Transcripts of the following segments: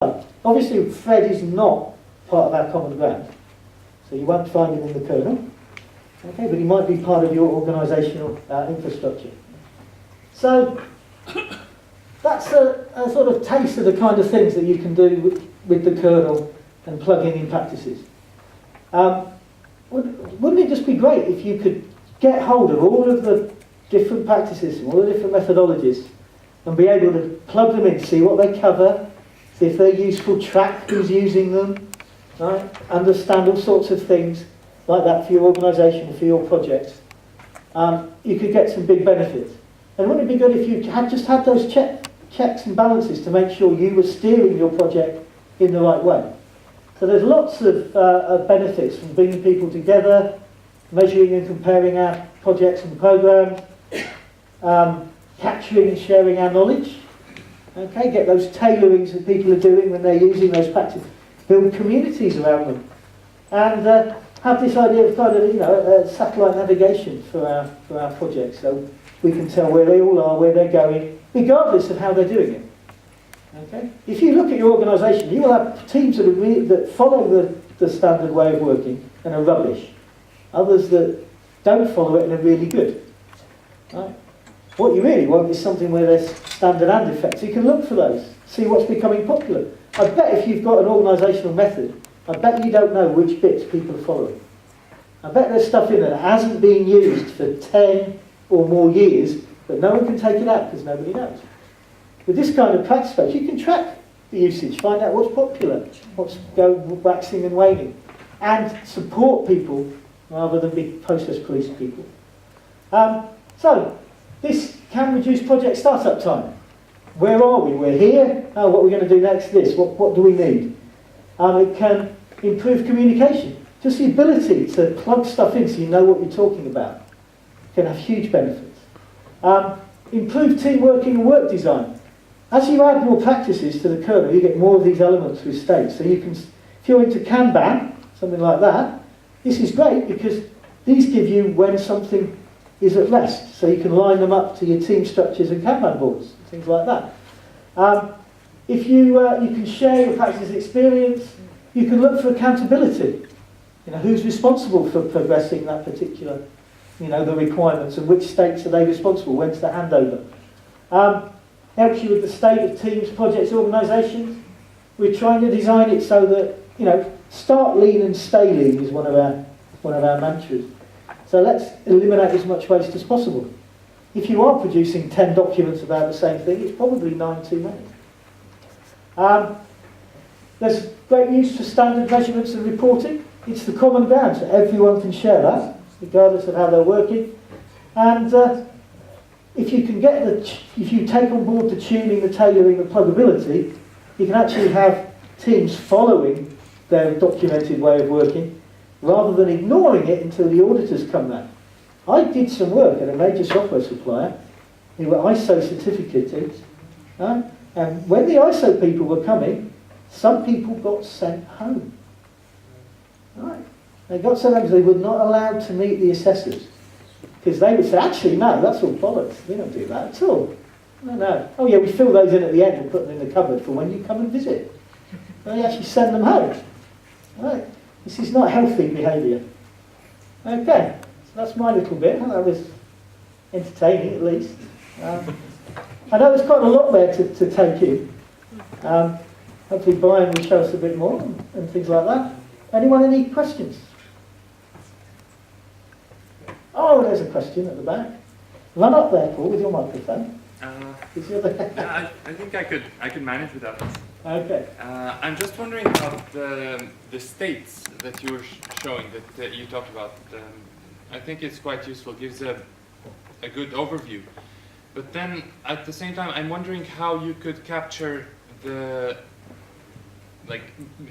Obviously, Fred is not part of our common ground, so you won't find him in the kernel. Okay, but he might be part of your organisational infrastructure. So that's a sort of taste of the kind of things that you can do with the kernel and plug in practices. Wouldn't it just be great if you could get hold of all of the different practices and all the different methodologies and be able to plug them in, see what they cover, see if they're useful, track who's using them, right? Understand all sorts of things like that for your organisation, for your projects. You could get some big benefits. And wouldn't it be good if you had just had those checks and balances to make sure you were steering your project in the right way? So there's lots of benefits from bringing people together, measuring and comparing our projects and programmes, capturing and sharing our knowledge. Okay, get those tailorings that people are doing when they're using those practices. Build communities around them, and have this idea of kind of satellite navigation for our projects, so we can tell where they all are, where they're going, regardless of how they're doing it. Okay, if you look at your organisation, you will have teams that follow the standard way of working and are rubbish. Others that don't follow it and are really good. Right? What you really want is something where there's standard and effective. You can look for those, see what's becoming popular. I bet if you've got an organisational method, I bet you don't know which bits people are following. I bet there's stuff in there that hasn't been used for 10 or more years, but no one can take it out because nobody knows. With this kind of practice space, you can track the usage, find out what's popular, what's waxing and waning, and support people rather than be process police people. So, this can reduce project startup time. Where are we? We're here. Oh, what are we going to do next? This. What do we need? It can improve communication. Just the ability to plug stuff in so you know what you're talking about can have huge benefits. Improve team working and work design. As you add more practices to the kernel, you get more of these elements with states. So you can, if you're into Kanban, something like that, this is great because these give you when something is at rest. So you can line them up to your team structures and Kanban boards, things like that. If you can share your practice experience, you can look for accountability. Who's responsible for progressing that particular, the requirements, and which states are they responsible, when's the handover. Helps you with the state of teams, projects, organisations. We're trying to design it so that, start lean and stay lean is one of our mantras. So let's eliminate as much waste as possible. If you are producing 10 documents about the same thing, it's probably 9 too many. There's great use for standard measurements and reporting. It's the common ground, so everyone can share that, regardless of how they're working. And if you take on board the tuning, the tailoring, the pluggability, you can actually have teams following their documented way of working, rather than ignoring it until the auditors come back. I did some work at a major software supplier who were ISO certificated, and when the ISO people were coming, some people got sent home. Right. They got sent home because they were not allowed to meet the assessors. Because they would say, actually, no, that's all bollocks. We don't do that at all. No. Oh, yeah, we fill those in at the end and put them in the cupboard for when you come and visit. They actually send them home. Right. This is not healthy behaviour. Okay, so that's my little bit. That was entertaining, at least. I know there's quite a lot there to take in. Hopefully Brian will show us a bit more and things like that. Anyone any questions? Oh, there's a question at the back. Run up there, Paul, with your microphone. Yeah, I think I could manage without this. Okay. I'm just wondering about the states that you were showing, that you talked about. I think it's quite useful, gives a good overview. But then, at the same time, I'm wondering how you could capture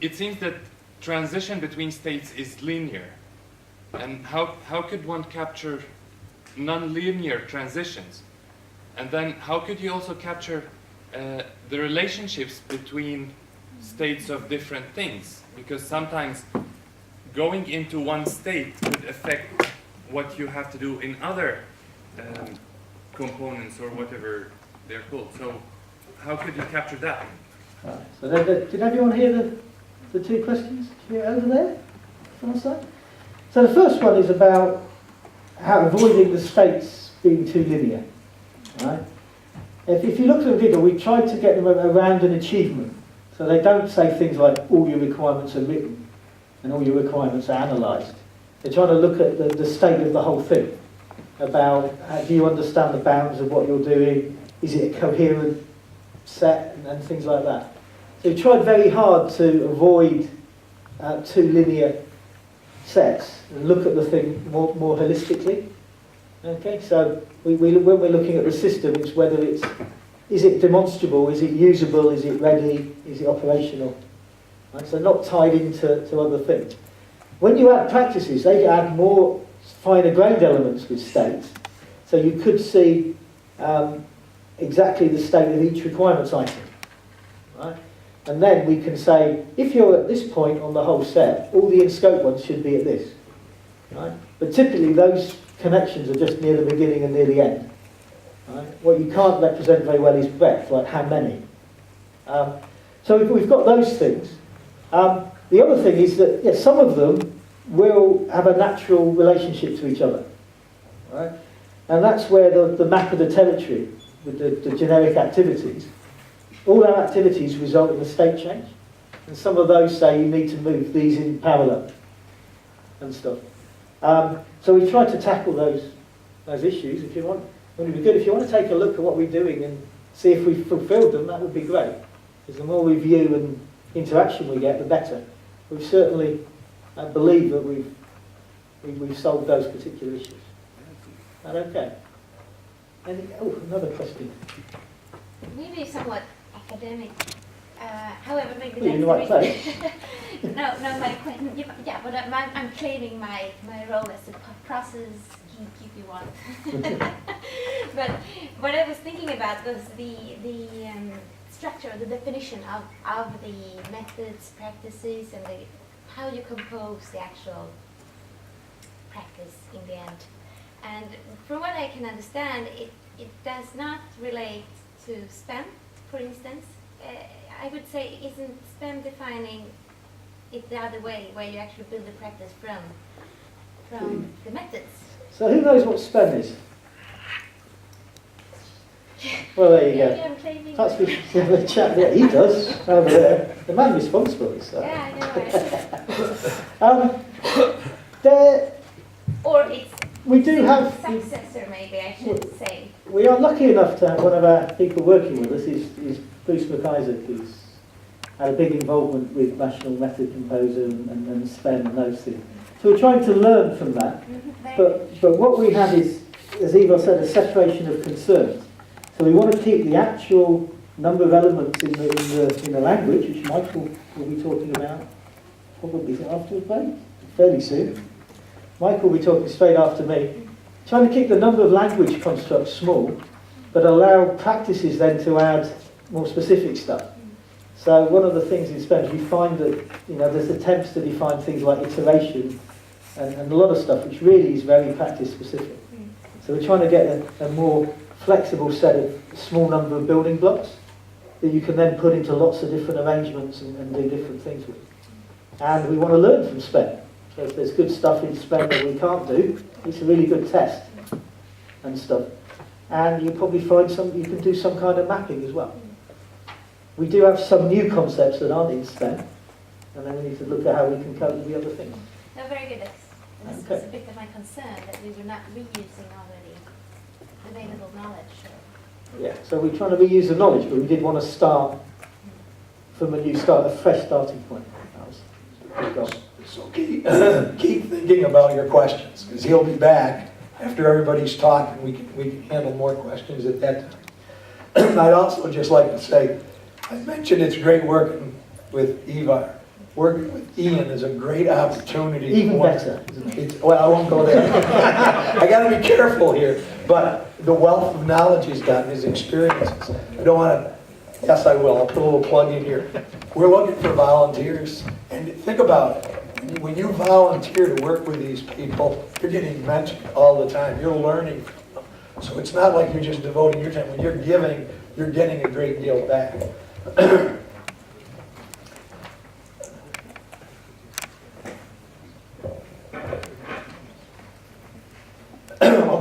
it seems that transition between states is linear. And how could one capture non-linear transitions? And then how could you also capture the relationships between states of different things? Because sometimes going into one state could affect what you have to do in other components or whatever they're called. So how could you capture that? Right. So did everyone hear the two questions here over there? On the side? So the first one is about how avoiding the states being too linear. Right? If you look at the video, we tried to get them around an achievement. So they don't say things like all your requirements are written and all your requirements are analysed. They're trying to look at the state of the whole thing, about do you understand the bounds of what you're doing, is it a coherent set, and things like that. So we tried very hard to avoid too linear sets and look at the thing more holistically. Okay, so when we're looking at the system, it's whether is it demonstrable, is it usable, is it ready, is it operational? Right? So not tied into other things. When you add practices, they add more finer grained elements with states. So you could see exactly the state of each requirements item. Right? And then we can say, if you're at this point on the whole set, all the in-scope ones should be at this. Right? But typically those connections are just near the beginning and near the end. Right? What you can't represent very well is breadth, like how many. So we've got those things. The other thing is that some of them will have a natural relationship to each other. Right? And that's where the map of the territory, with the generic activities, all our activities result in a state change. And some of those say you need to move these in parallel and stuff. So we try to tackle those issues. If you want, it would be good if you want to take a look at what we're doing and see if we've fulfilled them. That would be great, because the more review and interaction we get, the better. We certainly believe that we've solved those particular issues. Is that okay? Another question. Maybe somewhat academic. However, maybe Well, you're in the right that's the reason. No, my question. Yeah, but I'm claiming my role as a process geek, if you want. But what I was thinking about was the structure, the definition of the methods, practices, and how you compose the actual practice in the end. And from what I can understand, it does not relate to SPEM, for instance. I would say, isn't SPEM defining it the other way, where you actually build the practice from the methods? So who knows what SPEM is? Well, there you Maybe go. I'm claiming. Perhaps we should have a chat there. He does, over there. The man responsible, so. Yeah, I know. There, Or it's we do have, successor, maybe I should say. we are lucky enough to have one of our people working with us, is Bruce McIsaac, who's had a big involvement with National Method Composer and SPEM and those things. So we're trying to learn from that. But what we have is, as Eva said, a separation of concerns. So we want to keep the actual number of elements in the language, which Michael will be talking about probably afterwards, maybe? Fairly soon. Michael will be talking straight after me. Trying to keep the number of language constructs small, but allow practices then to add more specific stuff. So one of the things in SPEM is we find that there's attempts to define things like iteration and a lot of stuff which really is very practice specific. So we're trying to get a more flexible set of small number of building blocks that you can then put into lots of different arrangements and do different things with. And we want to learn from SPEM. So if there's good stuff in SPEM that we can't do, it's a really good test and stuff. And you probably find you can do some kind of mapping as well. We do have some new concepts that aren't in SPEM, and then we need to look at how we can cope with the other things. No, very good. This was a bit of my concern, that we were not reusing already available knowledge. Yeah, so we're trying to reuse the knowledge, but we did want to start from a fresh starting point. That was So keep thinking about your questions, because he'll be back after everybody's talked, and we can handle more questions at that time. I'd also just like to say, I mentioned it's great working with Eva. Working with Ian is a great opportunity. even better, isn't it? Well, I won't go there. I got to be careful here. But the wealth of knowledge he's got, his experiences. I don't want to. Yes, I will. I'll put a little plug in here. We're looking for volunteers, and think about it. When you volunteer to work with these people, you're getting mentored all the time. You're learning from them. So it's not like you're just devoting your time. When you're giving, you're getting a great deal back.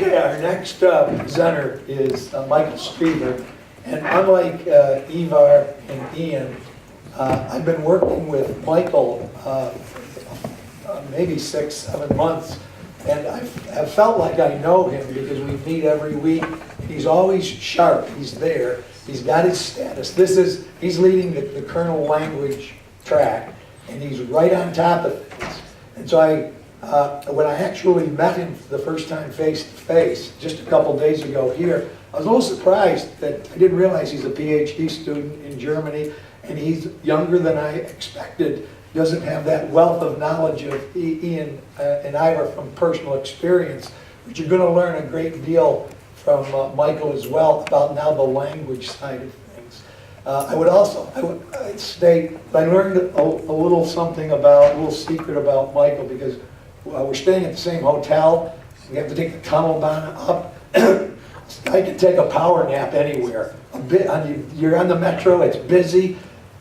Okay, our next presenter is Michael Strieber. And unlike Ivar and Ian, I've been working with Michael maybe 6, 7 months. And I've felt like I know him because we meet every week. He's always sharp. He's there. He's got his status. He's leading the kernel language track, and he's right on top of things. And so when I actually met him for the first time face to face, just a couple days ago here, I was a little surprised that I didn't realize he's a PhD student in Germany, and he's younger than I expected. Doesn't have that wealth of knowledge of Ian and Ira from personal experience, but you're going to learn a great deal from Michael as well about now the language side of things. I would state I learned a little something about, a little secret about Michael, because we're staying at the same hotel. We have to take the tunnel down up. I can take a power nap anywhere. You're on the metro, it's busy.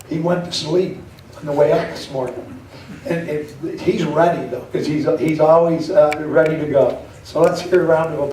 He went to sleep on the way up this morning. And he's ready though, because he's always ready to go. So let's hear a round of applause.